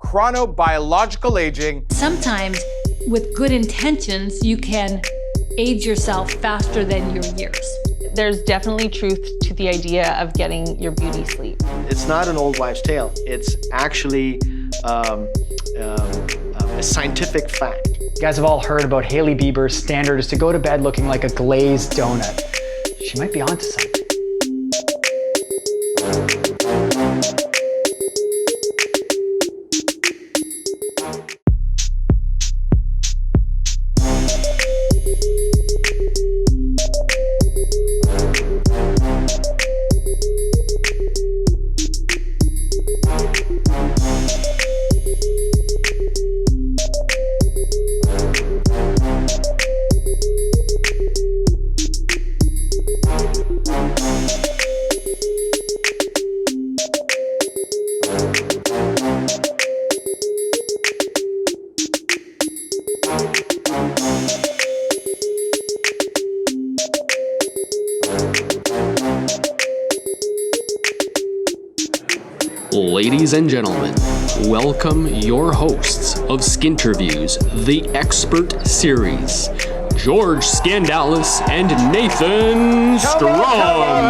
chronobiological aging. Sometimes with good intentions, you can age yourself faster than your years. There's definitely truth to the idea of getting your beauty sleep. It's not an old wives' tale. It's actually a scientific fact. You guys have all heard about Hailey Bieber's standard is to go to bed looking like a glazed donut. She might be onto something. Ladies and gentlemen, welcome your hosts of Skinterviews, the expert series, George Skandalis and Nathan Strom. Hello!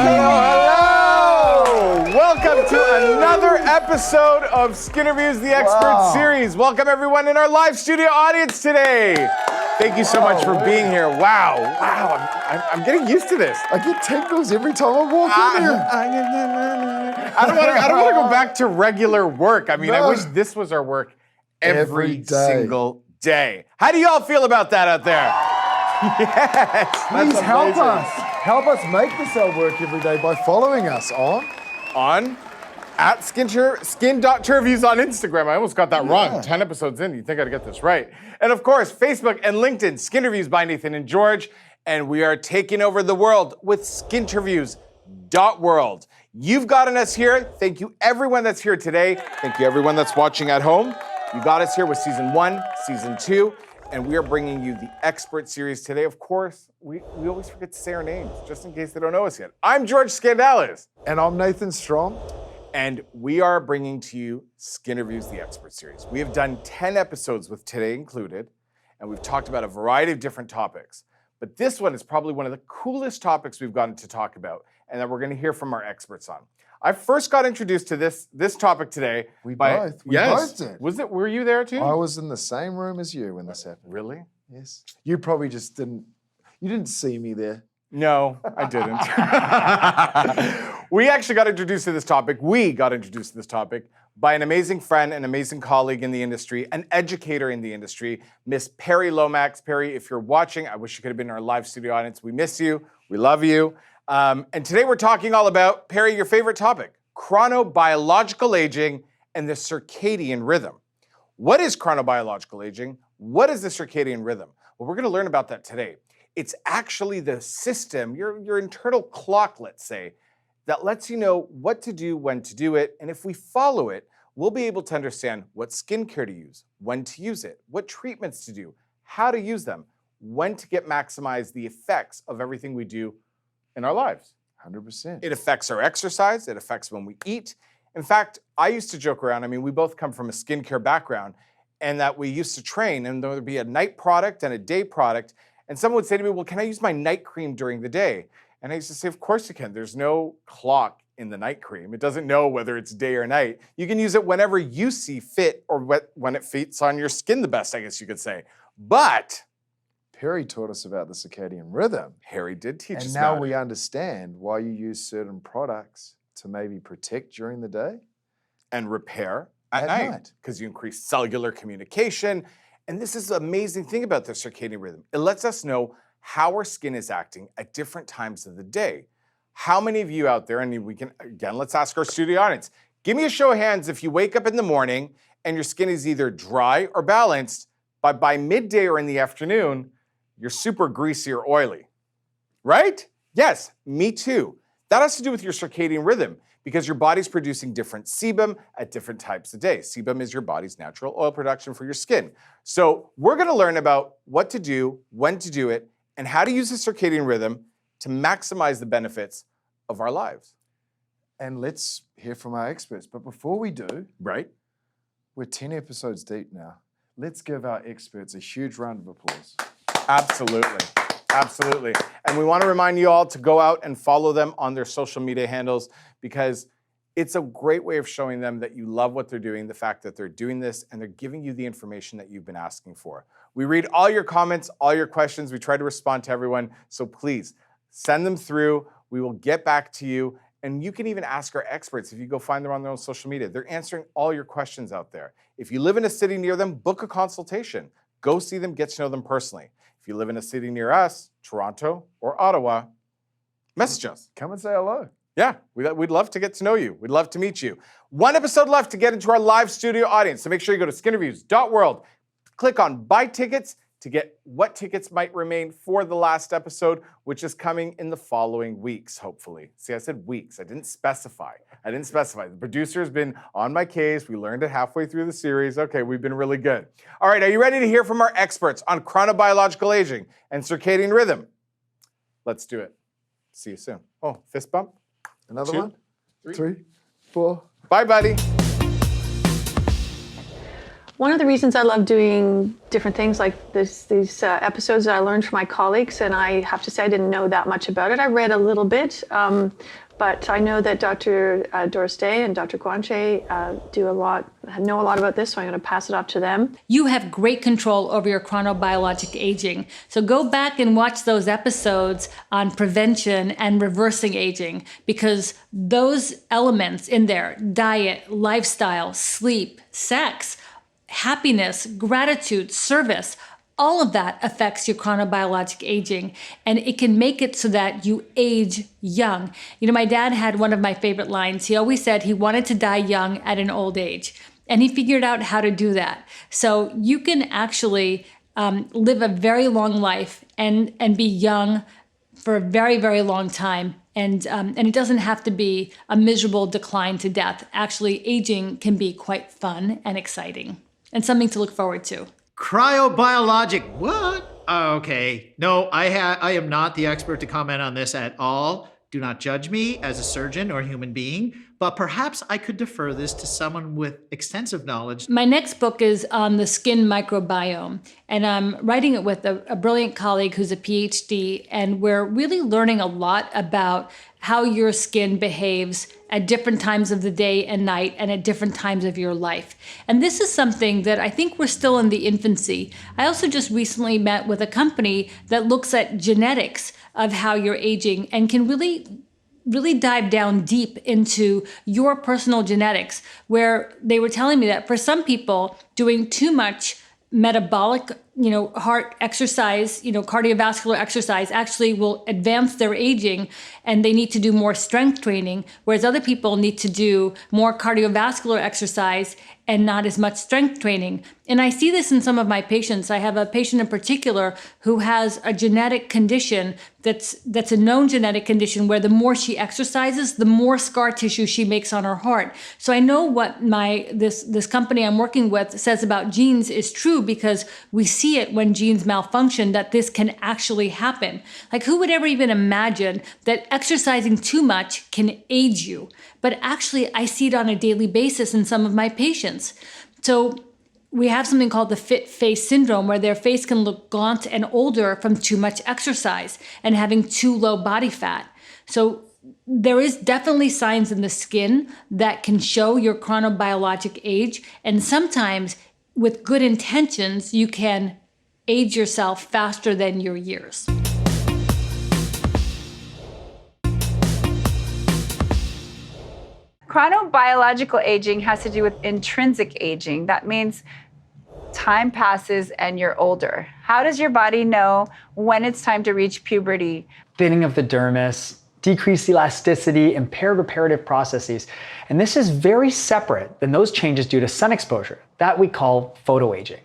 Welcome to another episode of Skinterviews, the expert series. Welcome everyone in our live studio audience today. Thank you so much for being here. Wow, I'm getting used to this. I get tingles every time I walk in here. I don't want to go back to regular work. I mean, I wish this was our work every single day. How do you all feel about that out there? Yes. Please help us. Help us make this our work every day by following us on at Skin.Terviews on Instagram. I almost got that wrong. 10 episodes in, you think I'd get this right. And of course, Facebook and LinkedIn, Skinterviews by Nathan and George. And we are taking over the world with Skinterviews.world. You've gotten us here. Thank you everyone that's here today. Thank you everyone that's watching at home. You got us here with season 1, season 2, and we are bringing you the expert series today. Of course, we always forget to say our names, just in case they don't know us yet. I'm George Skandalis. And I'm Nathan Strom. And we are bringing to you Skinterviews, the expert series. We have done 10 episodes with today included, and we've talked about a variety of different topics. But this one is probably one of the coolest topics we've gotten to talk about, and that we're going to hear from our experts on. I first got introduced to this topic today. We both did. Were you there too? I was in the same room as you when this happened. Really? Yes. You probably just didn't see me there. No, I didn't. We actually got introduced to this topic. We got introduced to this topic by an amazing friend, an amazing colleague in the industry, an educator in the industry, Miss Perry Lomax. Perry, if you're watching, I wish you could have been in our live studio audience. We miss you. We love you. And today we're talking all about, Perry, your favorite topic, chronobiological aging and the circadian rhythm. What is chronobiological aging? What is the circadian rhythm? Well, we're going to learn about that today. It's actually the system, your internal clock, let's say, that lets you know what to do, when to do it. And if we follow it, we'll be able to understand what skincare to use, when to use it, what treatments to do, how to use them, when to maximize the effects of everything we do in our lives. 100%. It affects our exercise. It affects when we eat. In fact, I used to joke around. I mean, we both come from a skincare background, and that we used to train, and there would be a night product and a day product. And someone would say to me, well, can I use my night cream during the day? And I used to say, of course you can. There's no clock in the night cream. It doesn't know whether it's day or night. You can use it whenever you see fit or when it fits on your skin the best, I guess you could say. But Perry taught us about the circadian rhythm. Harry did teach us And about now we it. understand why you use certain products to maybe protect during the day. And repair at night. Because you increase cellular communication. And this is the amazing thing about the circadian rhythm. It lets us know how our skin is acting at different times of the day. How many of you out there, and we can, again, let's ask our studio audience, give me a show of hands if you wake up in the morning and your skin is either dry or balanced, but by midday or in the afternoon, you're super greasy or oily, right? Yes, me too. That has to do with your circadian rhythm because your body's producing different sebum at different types of day. Sebum is your body's natural oil production for your skin. So we're gonna learn about what to do, when to do it, and how to use the circadian rhythm to maximize the benefits of our lives. And let's hear from our experts. But before we do, Right? We're 10 episodes deep now. Let's give our experts a huge round of applause. Absolutely. Absolutely. And we want to remind you all to go out and follow them on their social media handles, because it's a great way of showing them that you love what they're doing, the fact that they're doing this and they're giving you the information that you've been asking for. We read all your comments, all your questions. We try to respond to everyone. So please send them through. We will get back to you. And you can even ask our experts if you go find them on their own social media. They're answering all your questions out there. If you live in a city near them, book a consultation. Go see them, get to know them personally. If you live in a city near us, Toronto or Ottawa, message us. Come and say hello. Yeah, we'd love to get to know you. We'd love to meet you. One episode left to get into our live studio audience. So make sure you go to skinterviews.world, click on buy tickets to get what tickets might remain for the last episode, which is coming in the following weeks, hopefully. See, I said weeks. I didn't specify. The producer's been on my case. We learned it halfway through the series. Okay, we've been really good. All right, are you ready to hear from our experts on chronobiological aging and circadian rhythm? Let's do it. See you soon. Oh, fist bump. Another 2, one? 3, 4. Bye, buddy. One of the reasons I love doing different things like these episodes that I learned from my colleagues, and I have to say I didn't know that much about it. I read a little bit, but I know that Dr. Doris Day and Dr. Guanche know a lot about this, so I'm going to pass it off to them. You have great control over your chronobiologic aging. So go back and watch those episodes on prevention and reversing aging, because those elements in there, diet, lifestyle, sleep, sex, happiness, gratitude, service, all of that affects your chronobiologic aging, and it can make it so that you age young. You know, my dad had one of my favorite lines. He always said he wanted to die young at an old age, and he figured out how to do that. So you can actually live a very long life and be young for a very, very long time. And it doesn't have to be a miserable decline to death. Actually, aging can be quite fun and exciting and something to look forward to. Cryobiologic, what? Okay, no, I am not the expert to comment on this at all. Do not judge me as a surgeon or human being, but perhaps I could defer this to someone with extensive knowledge. My next book is on the skin microbiome, and I'm writing it with a brilliant colleague who's a PhD, and we're really learning a lot about how your skin behaves at different times of the day and night and at different times of your life. And this is something that I think we're still in the infancy. I also just recently met with a company that looks at genetics of how you're aging and can really dive down deep into your personal genetics, where they were telling me that for some people, doing too much metabolic, heart exercise, cardiovascular exercise actually will advance their aging, and they need to do more strength training, whereas other people need to do more cardiovascular exercise and not as much strength training. And I see this in some of my patients. I have a patient in particular who has a genetic condition that's a known genetic condition where the more she exercises, the more scar tissue she makes on her heart. So I know what this company I'm working with says about genes is true, because we see it when genes malfunction that this can actually happen. Like, who would ever even imagine that exercising too much can age you? But actually, I see it on a daily basis in some of my patients. So we have something called the fit face syndrome, where their face can look gaunt and older from too much exercise and having too low body fat. So there is definitely signs in the skin that can show your chronobiologic age. And sometimes with good intentions, you can age yourself faster than your years. Chronobiological aging has to do with intrinsic aging. That means time passes and you're older. How does your body know when it's time to reach puberty? Thinning of the dermis, decreased elasticity, impaired reparative processes. And this is very separate than those changes due to sun exposure that we call photoaging.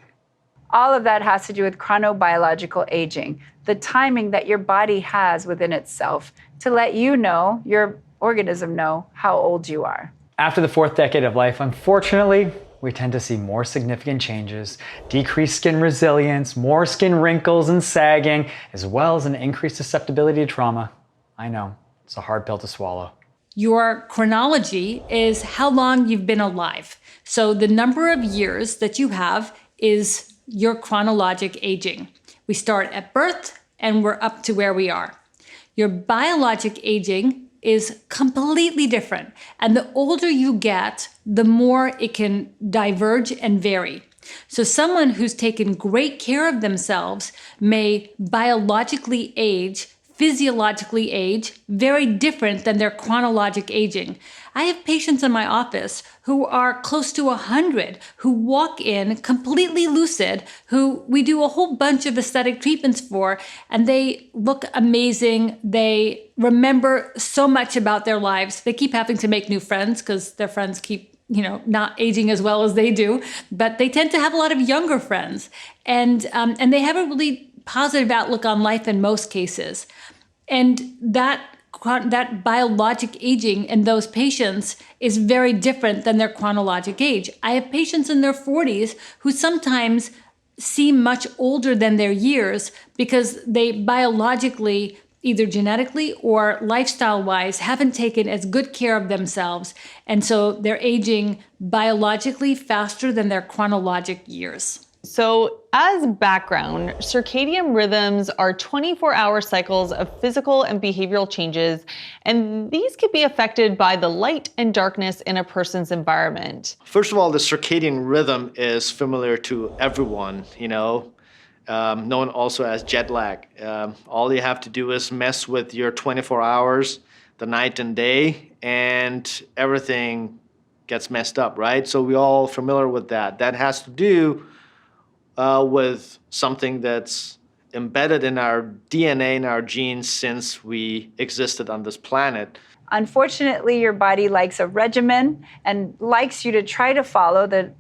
All of that has to do with chronobiological aging, the timing that your body has within itself to let you know, your organism know, how old you are. After the 4th decade of life, unfortunately, we tend to see more significant changes, decreased skin resilience, more skin wrinkles and sagging, as well as an increased susceptibility to trauma. I know, it's a hard pill to swallow. Your chronology is how long you've been alive. So the number of years that you have is your chronologic aging. We start at birth and we're up to where we are. Your biologic aging is completely different. And the older you get, the more it can diverge and vary. So someone who's taken great care of themselves may biologically age, physiologically age, very different than their chronologic aging. I have patients in my office who are close to 100, who walk in completely lucid, who we do a whole bunch of aesthetic treatments for, and they look amazing. They remember so much about their lives. They keep having to make new friends because their friends keep not aging as well as they do, but they tend to have a lot of younger friends. And they have a really positive outlook on life in most cases. And that biologic aging in those patients is very different than their chronologic age. I have patients in their 40s who sometimes seem much older than their years because they biologically, either genetically or lifestyle-wise, haven't taken as good care of themselves. And so they're aging biologically faster than their chronologic years. So as background, circadian rhythms are 24-hour cycles of physical and behavioral changes, and these can be affected by the light and darkness in a person's environment. First of all, the circadian rhythm is familiar to everyone, known also as jet lag. All you have to do is mess with your 24 hours, the night and day, and everything gets messed up, right? So we're all familiar with that. That has to do with something that's embedded in our DNA and our genes since we existed on this planet. Unfortunately, your body likes a regimen and likes you to try to follow the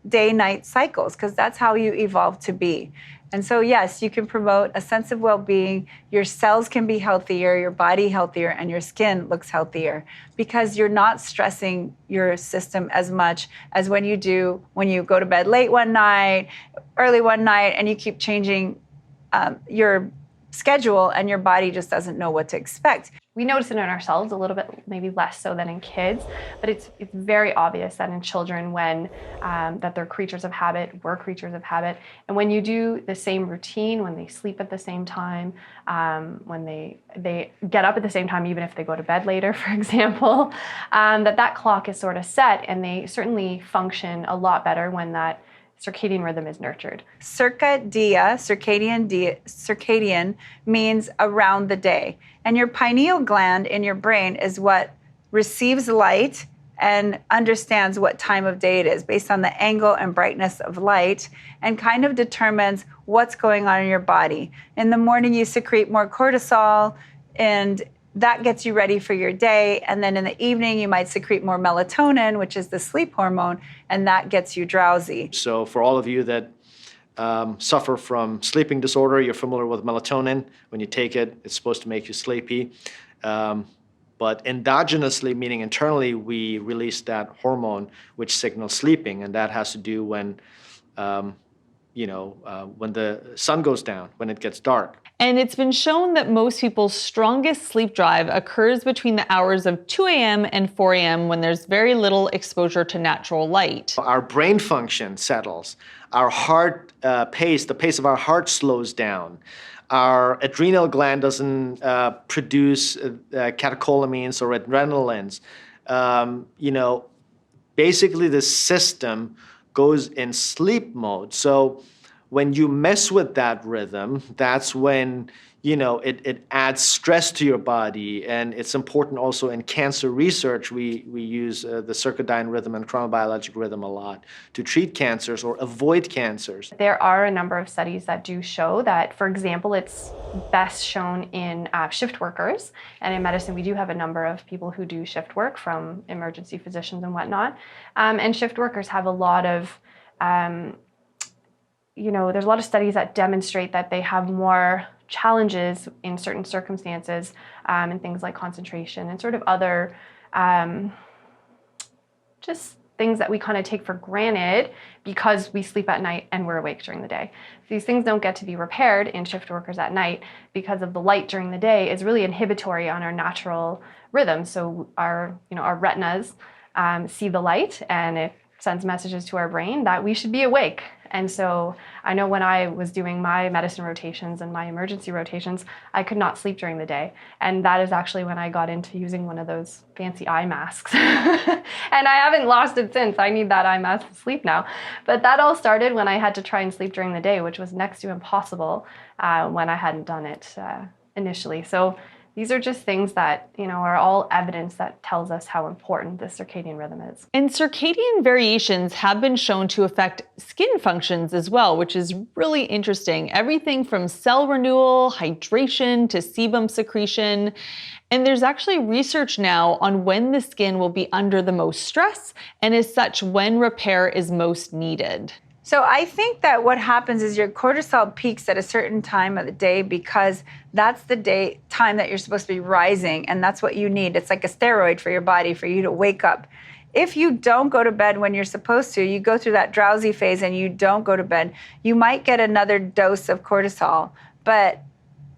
day-night cycles because that's how you evolved to be. And so, yes, you can promote a sense of well-being. Your cells can be healthier, your body healthier, and your skin looks healthier because you're not stressing your system as much as when you do when you go to bed late one night, early one night, and you keep changing your schedule and your body just doesn't know what to expect. We notice it in ourselves a little bit, maybe less so than in kids, but it's very obvious that in children when that they're creatures of habit, we're creatures of habit, and when you do the same routine, when they sleep at the same time, when they get up at the same time, even if they go to bed later, for example, that clock is sort of set, and they certainly function a lot better when that circadian rhythm is nurtured. Circadian means around the day. And your pineal gland in your brain is what receives light and understands what time of day it is based on the angle and brightness of light and kind of determines what's going on in your body. In the morning, you secrete more cortisol and that gets you ready for your day. And then in the evening, you might secrete more melatonin, which is the sleep hormone, and that gets you drowsy. So for all of you that suffer from sleeping disorder, you're familiar with melatonin. When you take it, it's supposed to make you sleepy. But endogenously, meaning internally, we release that hormone which signals sleeping, and that has to do when the sun goes down, when it gets dark. And it's been shown that most people's strongest sleep drive occurs between the hours of 2 a.m. and 4 a.m. when there's very little exposure to natural light. Our brain function settles. Our heart pace, the pace of our heart slows down. Our adrenal gland doesn't produce catecholamines or adrenalines. Basically the system goes in sleep mode. So when you mess with that rhythm, that's when, it adds stress to your body. And it's important also in cancer research, we use the circadian rhythm and chronobiologic rhythm a lot to treat cancers or avoid cancers. There are a number of studies that do show that, for example, it's best shown in shift workers. And in medicine, we do have a number of people who do shift work, from emergency physicians and whatnot. And shift workers have a lot of there's a lot of studies that demonstrate that they have more challenges in certain circumstances and things like concentration and sort of other just things that we kind of take for granted because we sleep at night and we're awake during the day. These things don't get to be repaired in shift workers at night because of the light during the day is really inhibitory on our natural rhythm. So our retinas see the light, and it sends messages to our brain that we should be awake. And so I know when I was doing my medicine rotations and my emergency rotations, I could not sleep during the day. And that is actually when I got into using one of those fancy eye masks. And I haven't lost it since. I need that eye mask to sleep now. But that all started when I had to try and sleep during the day, which was next to impossible when I hadn't done it initially. So these are just things that, are all evidence that tells us how important the circadian rhythm is. And circadian variations have been shown to affect skin functions as well, which is really interesting. Everything from cell renewal, hydration, to sebum secretion. And there's actually research now on when the skin will be under the most stress, and as such, when repair is most needed. So I think that what happens is your cortisol peaks at a certain time of the day because that's the time that you're supposed to be rising, and that's what you need. It's like a steroid for your body, for you to wake up. If you don't go to bed when you're supposed to, you go through that drowsy phase and you don't go to bed, you might get another dose of cortisol. But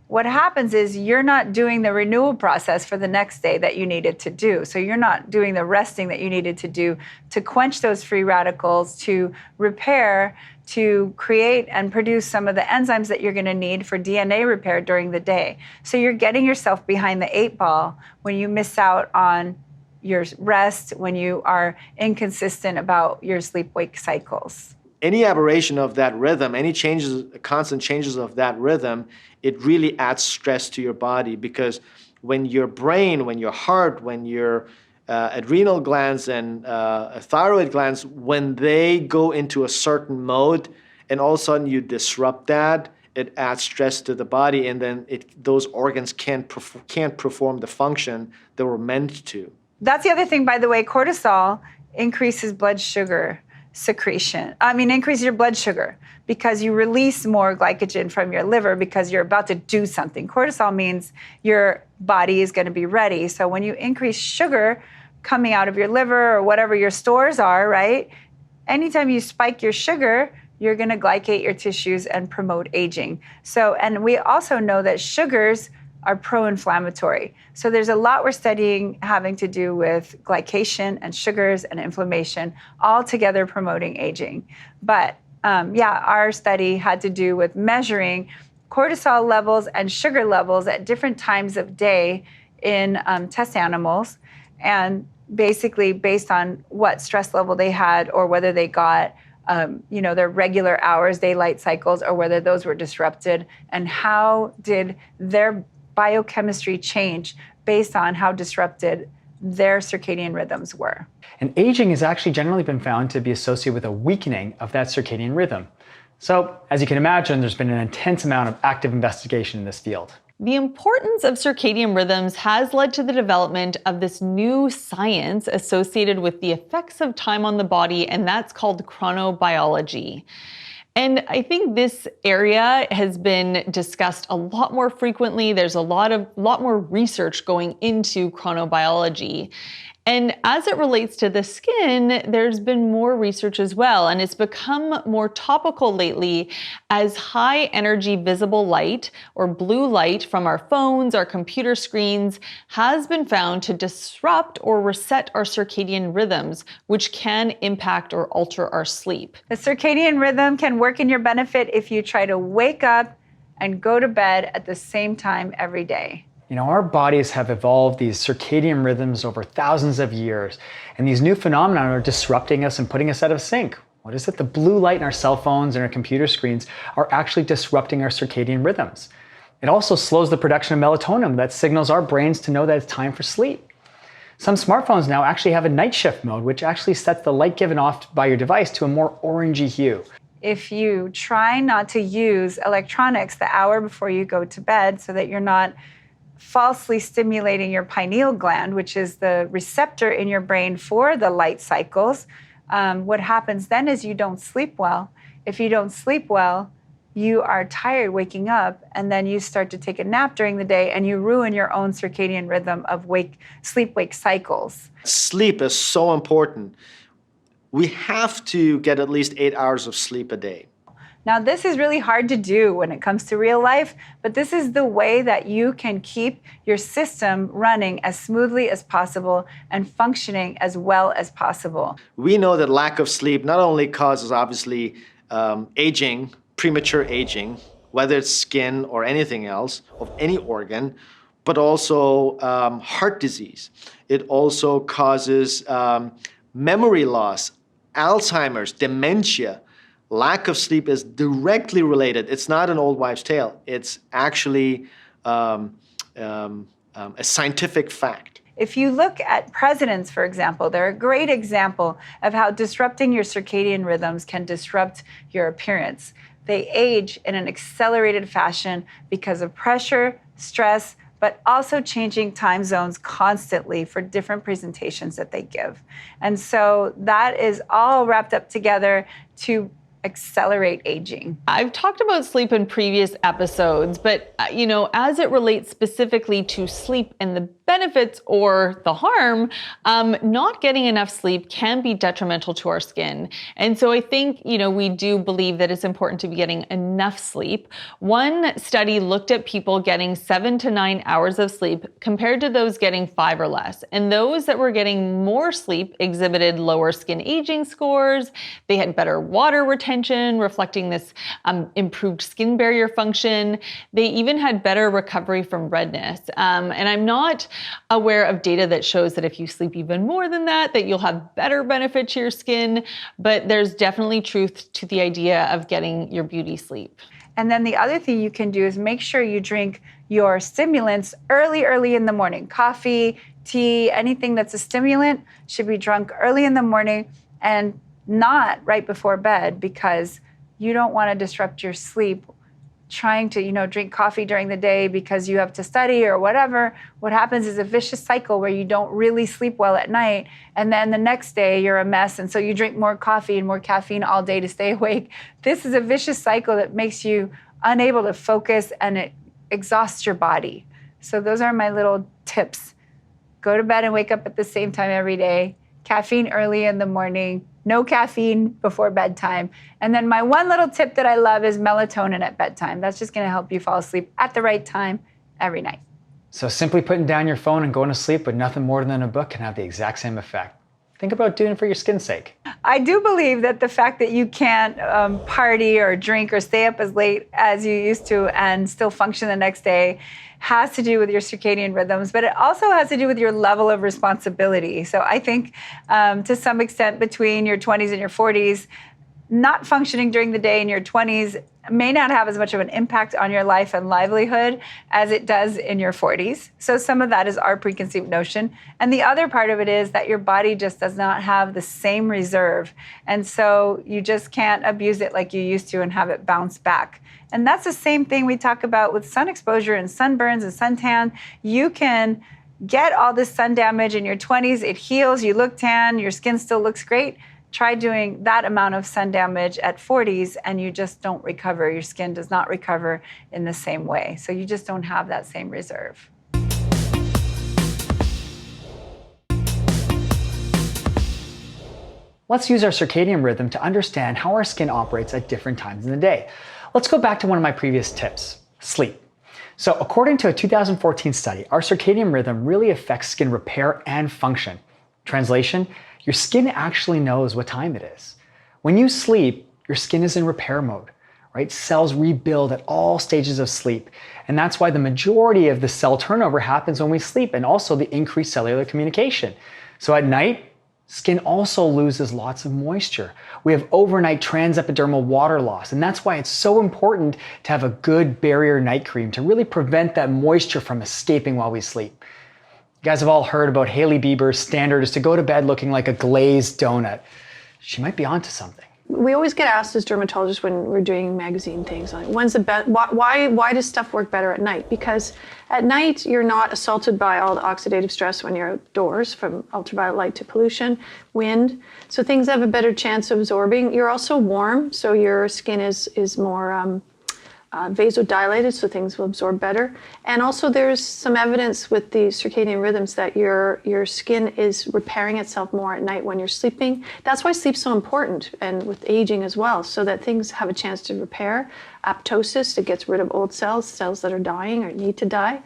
what happens is you're not doing the renewal process for the next day that you needed to do. So you're not doing the resting that you needed to do to quench those free radicals, to repair, to create and produce some of the enzymes that you're going to need for DNA repair during the day. So you're getting yourself behind the 8 ball when you miss out on your rest, when you are inconsistent about your sleep-wake cycles. Any aberration of that rhythm, any changes, constant changes of that rhythm, it really adds stress to your body, because when your brain, when your heart, when your adrenal glands and thyroid glands, when they go into a certain mode and all of a sudden you disrupt that, it adds stress to the body, and then those organs can't perform the function they were meant to. That's the other thing, by the way. Cortisol increases blood sugar secretion. Increase your blood sugar because you release more glycogen from your liver because you're about to do something. Cortisol means your body is going to be ready. So when you increase sugar coming out of your liver or whatever your stores are, right? Anytime you spike your sugar, you're going to glycate your tissues and promote aging. So, and we also know that sugars are pro-inflammatory. So there's a lot we're studying having to do with glycation and sugars and inflammation, all together promoting aging. But our study had to do with measuring cortisol levels and sugar levels at different times of day in test animals, and basically based on what stress level they had or whether they got their regular hours, daylight cycles, or whether those were disrupted, and how did their biochemistry change based on how disrupted their circadian rhythms were. And aging has actually generally been found to be associated with a weakening of that circadian rhythm. So, as you can imagine, there's been an intense amount of active investigation in this field. The importance of circadian rhythms has led to the development of this new science associated with the effects of time on the body, and that's called chronobiology. And I think this area has been discussed a lot more frequently. There's a lot more research going into chronobiology. And as it relates to the skin, there's been more research as well, and it's become more topical lately as high energy visible light, or blue light from our phones, our computer screens, has been found to disrupt or reset our circadian rhythms, which can impact or alter our sleep. The circadian rhythm can work in your benefit if you try to wake up and go to bed at the same time every day. Our bodies have evolved these circadian rhythms over thousands of years, and these new phenomena are disrupting us and putting us out of sync. What is it? The blue light in our cell phones and our computer screens are actually disrupting our circadian rhythms. It also slows the production of melatonin that signals our brains to know that it's time for sleep. Some smartphones now actually have a night shift mode, which actually sets the light given off by your device to a more orangey hue. If you try not to use electronics the hour before you go to bed so that you're not falsely stimulating your pineal gland, which is the receptor in your brain for the light cycles, what happens then is you don't sleep well. If you don't sleep well, you are tired waking up, and then you start to take a nap during the day, and you ruin your own circadian rhythm of sleep-wake cycles. Sleep is so important. we have to get at least 8 hours of sleep a day. Now, this is really hard to do when it comes to real life, but this is the way that you can keep your system running as smoothly as possible and functioning as well as possible. We know that lack of sleep not only causes, obviously, aging, premature aging, whether it's skin or anything else, of any organ, but also heart disease. It also causes memory loss, Alzheimer's, dementia. Lack of sleep is directly related. It's not an old wives' tale. It's actually a scientific fact. If you look at presidents, for example, they're a great example of how disrupting your circadian rhythms can disrupt your appearance. They age in an accelerated fashion because of pressure, stress, but also changing time zones constantly for different presentations that they give. And so that is all wrapped up together to accelerate aging. I've talked about sleep in previous episodes, but as it relates specifically to sleep and the benefits or the harm, not getting enough sleep can be detrimental to our skin. And so I think, we do believe that it's important to be getting enough sleep. One study looked at people getting 7 to 9 hours of sleep compared to those getting 5 or less. And those that were getting more sleep exhibited lower skin aging scores. They had better water retention, reflecting this improved skin barrier function. They even had better recovery from redness. And I'm not aware of data that shows that if you sleep even more than that you'll have better benefit to your skin, but there's definitely truth to the idea of getting your beauty sleep. And then the other thing you can do is make sure you drink your stimulants early in the morning. Coffee, tea, anything that's a stimulant should be drunk early in the morning and not right before bed, because you don't want to disrupt your sleep trying to, drink coffee during the day because you have to study or whatever. What happens is a vicious cycle where you don't really sleep well at night, and then the next day you're a mess, and so you drink more coffee and more caffeine all day to stay awake. This is a vicious cycle that makes you unable to focus, and it exhausts your body. So those are my little tips. Go to bed and wake up at the same time every day. Caffeine early in the morning. No caffeine before bedtime. And then my one little tip that I love is melatonin at bedtime. That's just going to help you fall asleep at the right time every night. So simply putting down your phone and going to sleep with nothing more than a book can have the exact same effect. Think about doing it for your skin's sake. I do believe that the fact that you can't party or drink or stay up as late as you used to and still function the next day has to do with your circadian rhythms, but it also has to do with your level of responsibility. So I think to some extent between your 20s and your 40s, not functioning during the day in your 20s may not have as much of an impact on your life and livelihood as it does in your 40s. So some of that is our preconceived notion. And the other part of it is that your body just does not have the same reserve. And so you just can't abuse it like you used to and have it bounce back. And that's the same thing we talk about with sun exposure and sunburns and suntan. You can get all this sun damage in your 20s, it heals, you look tan, your skin still looks great. Try doing that amount of sun damage at 40s and you just don't recover. Your skin does not recover in the same way. So you just don't have that same reserve. Let's use our circadian rhythm to understand how our skin operates at different times in the day. Let's go back to one of my previous tips, sleep. So according to a 2014 study, our circadian rhythm really affects skin repair and function. Translation, your skin actually knows what time it is. When you sleep, your skin is in repair mode, right? Cells rebuild at all stages of sleep. And that's why the majority of the cell turnover happens when we sleep, and also the increased cellular communication. So at night, skin also loses lots of moisture. We have overnight transepidermal water loss, and that's why it's so important to have a good barrier night cream to really prevent that moisture from escaping while we sleep. You guys have all heard about Hailey Bieber's standard is to go to bed looking like a glazed donut. She might be onto something. We always get asked as dermatologists when we're doing magazine things, like, when's the best? Why does stuff work better at night? Because at night you're not assaulted by all the oxidative stress when you're outdoors, from ultraviolet light to pollution, wind. So things have a better chance of absorbing. You're also warm, so your skin is more vasodilated, so things will absorb better. And also there's some evidence with the circadian rhythms that your skin is repairing itself more at night when you're sleeping. That's why sleep's so important, and with aging as well, so that things have a chance to repair. Apoptosis, it gets rid of old cells that are dying or need to die.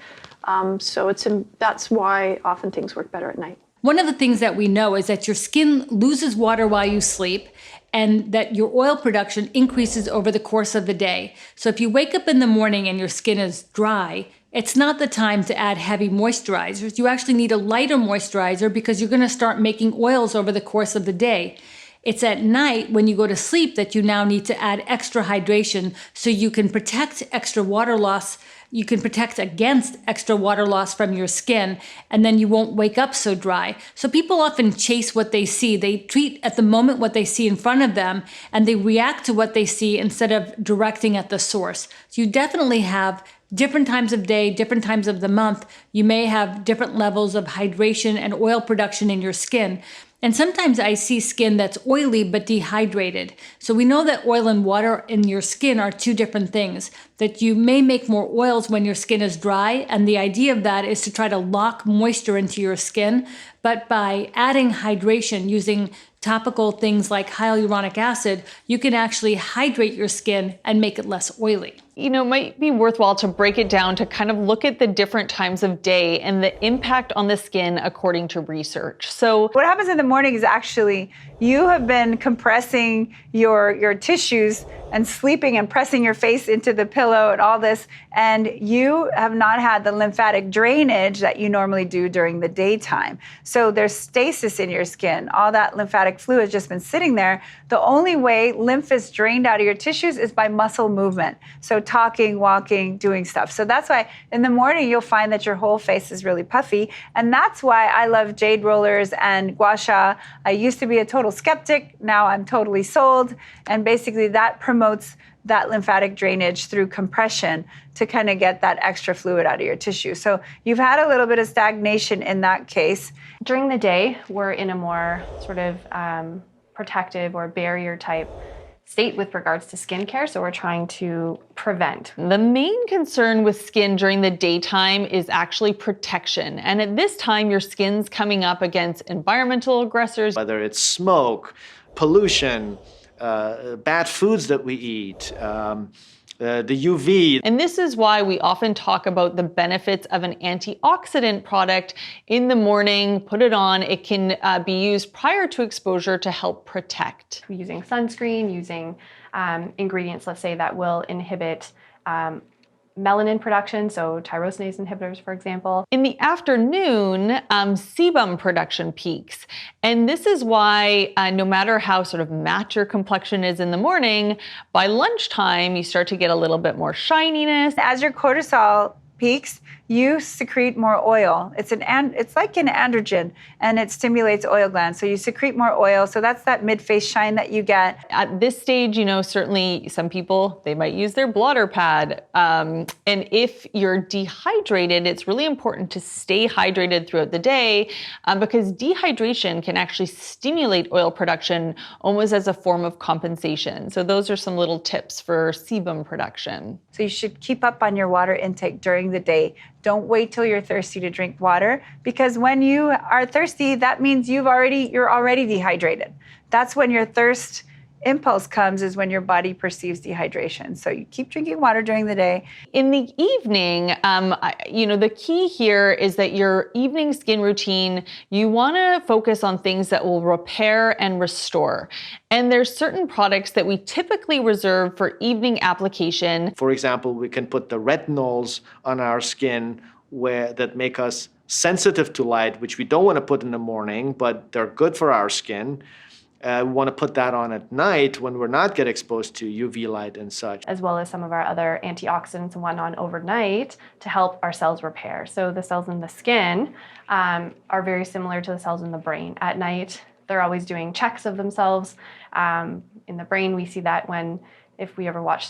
That's why often things work better at night. One of the things that we know is that your skin loses water while you sleep, and that your oil production increases over the course of the day. So if you wake up in the morning and your skin is dry, it's not the time to add heavy moisturizers. You actually need a lighter moisturizer because you're going to start making oils over the course of the day. It's at night when you go to sleep that you now need to add extra hydration so you can protect extra water loss. You can protect against extra water loss from your skin, and then you won't wake up so dry. So people often chase what they see. They treat at the moment what they see in front of them, and they react to what they see instead of directing at the source. So you definitely have different times of day, different times of the month. You may have different levels of hydration and oil production in your skin. And sometimes I see skin that's oily but dehydrated. So we know that oil and water in your skin are two different things, that you may make more oils when your skin is dry. And the idea of that is to try to lock moisture into your skin. But by adding hydration, using topical things like hyaluronic acid, you can actually hydrate your skin and make it less oily. You know, it might be worthwhile to break it down to kind of look at the different times of day and the impact on the skin according to research. So what happens in the morning is actually you have been compressing your tissues and sleeping and pressing your face into the pillow and all this, and you have not had the lymphatic drainage that you normally do during the daytime. So there's stasis in your skin. All that lymphatic fluid has just been sitting there. The only way lymph is drained out of your tissues is by muscle movement. So talking, walking, doing stuff. So that's why in the morning you'll find that your whole face is really puffy. And that's why I love jade rollers and gua sha. I used to be a total skeptic. Now I'm totally sold. And basically that promotes that lymphatic drainage through compression to kind of get that extra fluid out of your tissue. So you've had a little bit of stagnation in that case. During the day, we're in a more sort of protective or barrier type state with regards to skincare, so we're trying to prevent. The main concern with skin during the daytime is actually protection. And at this time, your skin's coming up against environmental aggressors. Whether it's smoke, pollution, bad foods that we eat, the UV. And this is why we often talk about the benefits of an antioxidant product in the morning. Put it on. It can be used prior to exposure to help protect. Using sunscreen, using ingredients, let's say, that will inhibit melanin production, so tyrosinase inhibitors, for example. In the afternoon, sebum production peaks. And this is why no matter how sort of matte your complexion is in the morning, by lunchtime, you start to get a little bit more shininess. As your cortisol peaks, you secrete more oil. It's like an androgen, and it stimulates oil glands. So you secrete more oil. So that's that mid-face shine that you get. At this stage, you know, certainly some people, they might use their blotter pad. And if you're dehydrated, it's really important to stay hydrated throughout the day because dehydration can actually stimulate oil production almost as a form of compensation. So those are some little tips for sebum production. So you should keep up on your water intake during the day. Don't wait till you're thirsty to drink water, because when you are thirsty, that means you're already dehydrated. That's when your thirst impulse comes, is when your body perceives dehydration. So you keep drinking water during the day. In the evening, the key here is that your evening skin routine, you want to focus on things that will repair and restore. And there's certain products that we typically reserve for evening application. For example, we can put the retinols on our skin that make us sensitive to light, which we don't want to put in the morning, but they're good for our skin. We want to put that on at night when we're not get exposed to UV light and such. As well as some of our other antioxidants and whatnot overnight to help our cells repair. So the cells in the skin are very similar to the cells in the brain. At night, they're always doing checks of themselves. In the brain, we see that if we ever watch,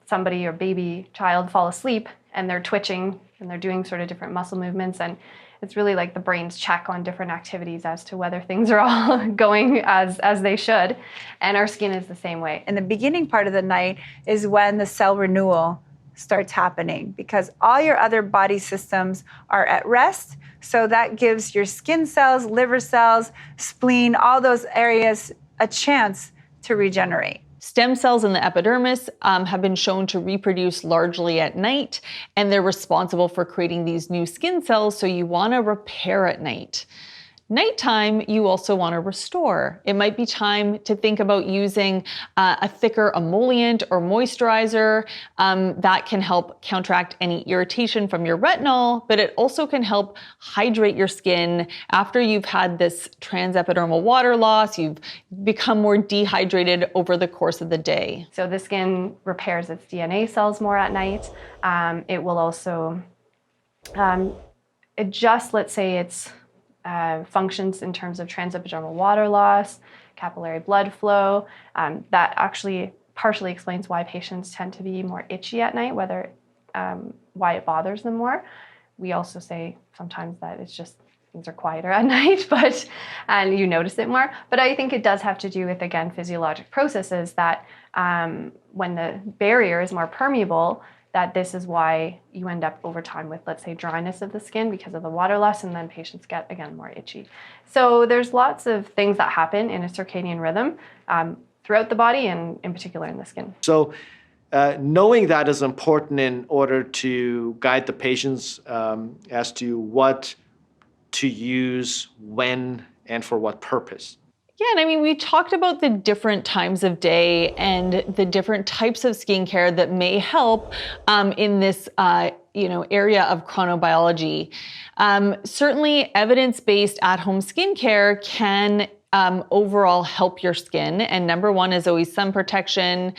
somebody or baby child fall asleep and they're twitching and they're doing sort of different muscle movements, and It's really like the brain's check on different activities as to whether things are all going as they should. And our skin is the same way. And the beginning part of the night is when the cell renewal starts happening, because all your other body systems are at rest. So that gives your skin cells, liver cells, spleen, all those areas a chance to regenerate. Stem cells in the epidermis have been shown to reproduce largely at night, and they're responsible for creating these new skin cells, so you want to repair at night. Nighttime, you also want to restore. It might be time to think about using a thicker emollient or moisturizer that can help counteract any irritation from your retinol, but it also can help hydrate your skin after you've had this transepidermal water loss. You've become more dehydrated over the course of the day. So the skin repairs its DNA cells more at night. It will also adjust, let's say it's functions in terms of transepidermal water loss, capillary blood flow. That actually partially explains why patients tend to be more itchy at night, why it bothers them more. We also say sometimes that it's just things are quieter at night, and you notice it more. But I think it does have to do with, again, physiologic processes that when the barrier is more permeable, that this is why you end up over time with, let's say, dryness of the skin because of the water loss, and then patients get, again, more itchy. So there's lots of things that happen in a circadian rhythm throughout the body and in particular in the skin. So knowing that is important in order to guide the patients as to what to use, when, and for what purpose. Yeah, and I mean, we talked about the different times of day and the different types of skincare that may help in this area of chronobiology. Certainly, evidence-based at-home skincare can overall help your skin, and number one is always sun protection.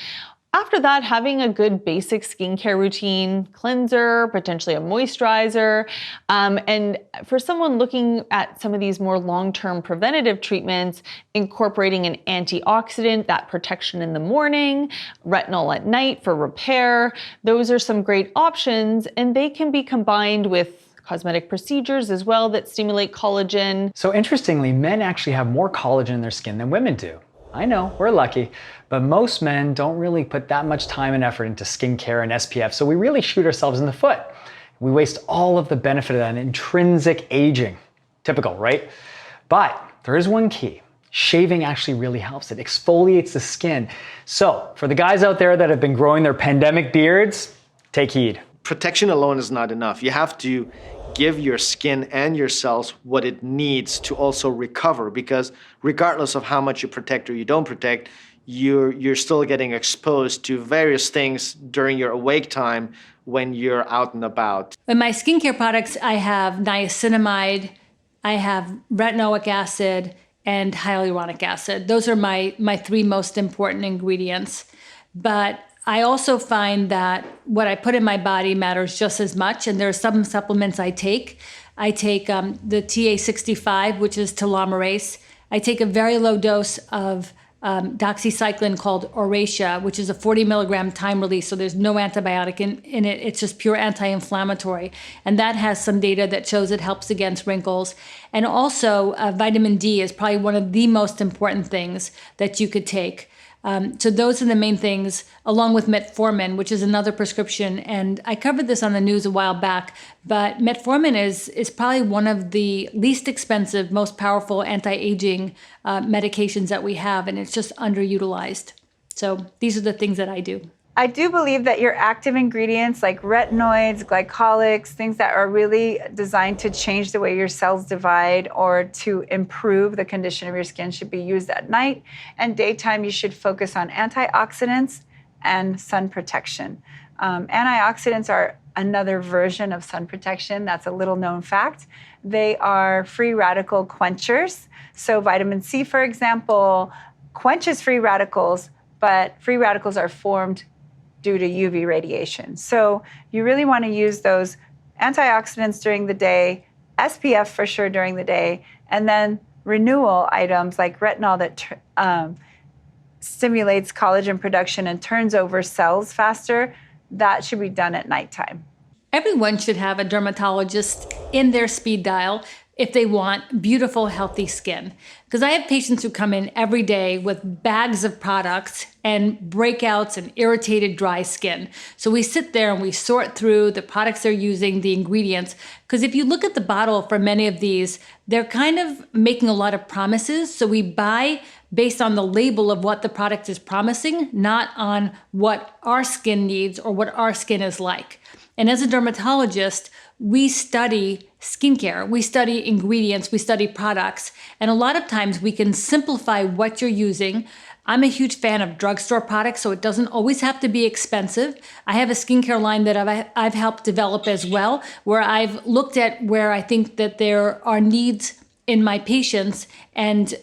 After that, having a good basic skincare routine, cleanser, potentially a moisturizer. And for someone looking at some of these more long-term preventative treatments, incorporating an antioxidant, that protection in the morning, retinol at night for repair, those are some great options, and they can be combined with cosmetic procedures as well that stimulate collagen. So interestingly, men actually have more collagen in their skin than women do. I know, we're lucky, but most men don't really put that much time and effort into skincare and SPF, so we really shoot ourselves in the foot. We waste all of the benefit of that intrinsic aging. Typical, right? But there is one key. Shaving actually really helps. It exfoliates the skin. So for the guys out there that have been growing their pandemic beards, take heed. Protection alone is not enough. You have to give your skin and your cells what it needs to also recover, because regardless of how much you protect or you don't protect, you're still getting exposed to various things during your awake time when you're out and about. In my skincare products, I have niacinamide, I have retinoic acid, and hyaluronic acid. Those are my three most important ingredients. But I also find that what I put in my body matters just as much, and there are some supplements I take. I take the TA65, which is telomerase. I take a very low dose of doxycycline called Oracea, which is a 40 milligram time release, so there's no antibiotic in it. It's just pure anti-inflammatory. And that has some data that shows it helps against wrinkles. And also vitamin D is probably one of the most important things that you could take. So those are the main things, along with metformin, which is another prescription. And I covered this on the news a while back, but metformin is probably one of the least expensive, most powerful anti-aging medications that we have, and it's just underutilized. So these are the things that I do. I do believe that your active ingredients like retinoids, glycolics, things that are really designed to change the way your cells divide or to improve the condition of your skin should be used at night. And daytime, you should focus on antioxidants and sun protection. Antioxidants are another version of sun protection. That's a little known fact. They are free radical quenchers. So vitamin C, for example, quenches free radicals, but free radicals are formed due to UV radiation. So you really want to use those antioxidants during the day, SPF for sure during the day, and then renewal items like retinol that stimulates collagen production and turns over cells faster. That should be done at nighttime. Everyone should have a dermatologist in their speed dial if they want beautiful, healthy skin. Because I have patients who come in every day with bags of products and breakouts and irritated, dry skin. So we sit there and we sort through the products they're using, the ingredients. Because if you look at the bottle for many of these, they're kind of making a lot of promises. So we buy based on the label of what the product is promising, not on what our skin needs or what our skin is like. And as a dermatologist, we study skincare, we study ingredients, we study products, and a lot of times we can simplify what you're using. I'm a huge fan of drugstore products, so it doesn't always have to be expensive. I have a skincare line that I've helped develop as well, where I've looked at where I think that there are needs in my patients, and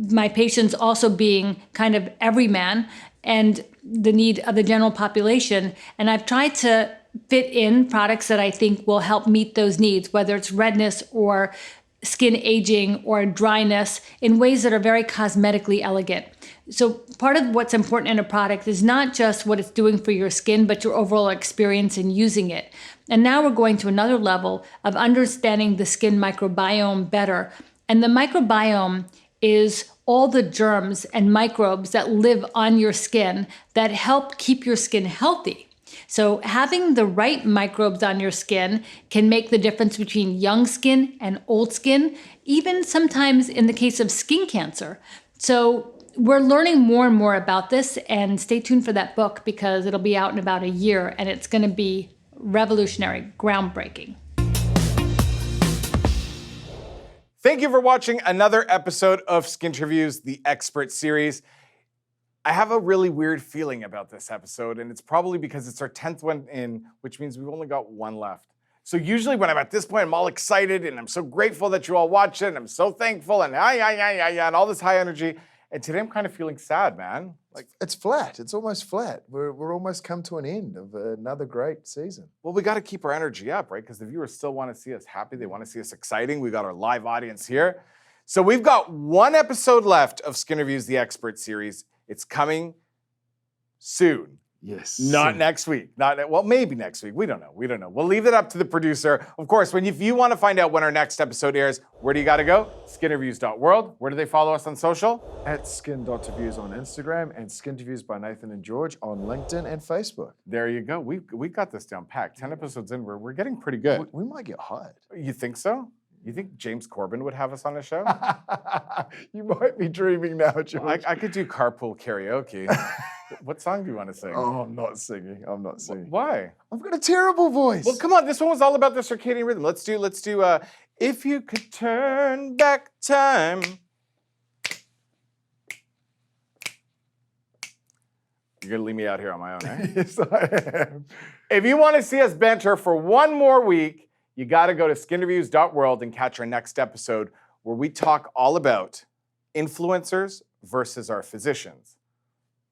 my patients also being kind of everyman, and the need of the general population. And I've tried to fit in products that I think will help meet those needs, whether it's redness or skin aging or dryness, in ways that are very cosmetically elegant. So part of what's important in a product is not just what it's doing for your skin, but your overall experience in using it. And now we're going to another level of understanding the skin microbiome better. And the microbiome is all the germs and microbes that live on your skin that help keep your skin healthy. So having the right microbes on your skin can make the difference between young skin and old skin, even sometimes in the case of skin cancer. So we're learning more and more about this, and stay tuned for that book because it'll be out in about a year and it's going to be revolutionary, groundbreaking. Thank you for watching another episode of Skinterviews, the expert series. I have a really weird feeling about this episode, and it's probably because it's our 10th one in, which means we've only got one left. So usually when I'm at this point, I'm all excited, and I'm so grateful that you all watch it, and I'm so thankful, and and all this high energy. And today I'm kind of feeling sad, man. Like, it's flat. It's almost flat. We're almost come to an end of another great season. Well, we got to keep our energy up, right? Because the viewers still want to see us happy. They want to see us exciting. We got our live audience here. So we've got one episode left of Skinterviews, the expert series. It's coming soon. Yes. Not next week. Well, maybe next week. We don't know. We'll leave it up to the producer. Of course, if you want to find out when our next episode airs, where do you got to go? Skinterviews.world. Where do they follow us on social? At skin.interviews on Instagram and Skinterviews by Nathan and George on LinkedIn and Facebook. There you go. We got this down packed. 10 episodes in, we're getting pretty good. We might get hired. You think so? You think James Corbin would have us on his show? You might be dreaming now, George. I could do carpool karaoke. What song do you want to sing? Oh, I'm not singing. Why? I've got a terrible voice. Well, come on. This one was all about the circadian rhythm. Let's do. If you could turn back time. You're gonna leave me out here on my own, eh? Yes, I am. If you want to see us banter for one more week, you got to go to skinterviews.world and catch our next episode where we talk all about influencers versus our physicians.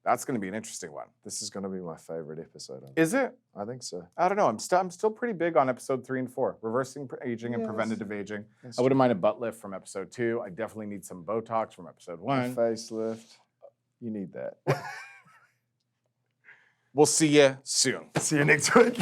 That's going to be an interesting one. This is going to be my favorite episode. Is it? I think so. I don't know. I'm still pretty big on episode 3 and 4, reversing aging and preventative aging. I wouldn't mind a butt lift from episode 2. I definitely need some Botox from episode 1. A facelift. You need that. We'll see you soon. See you next week.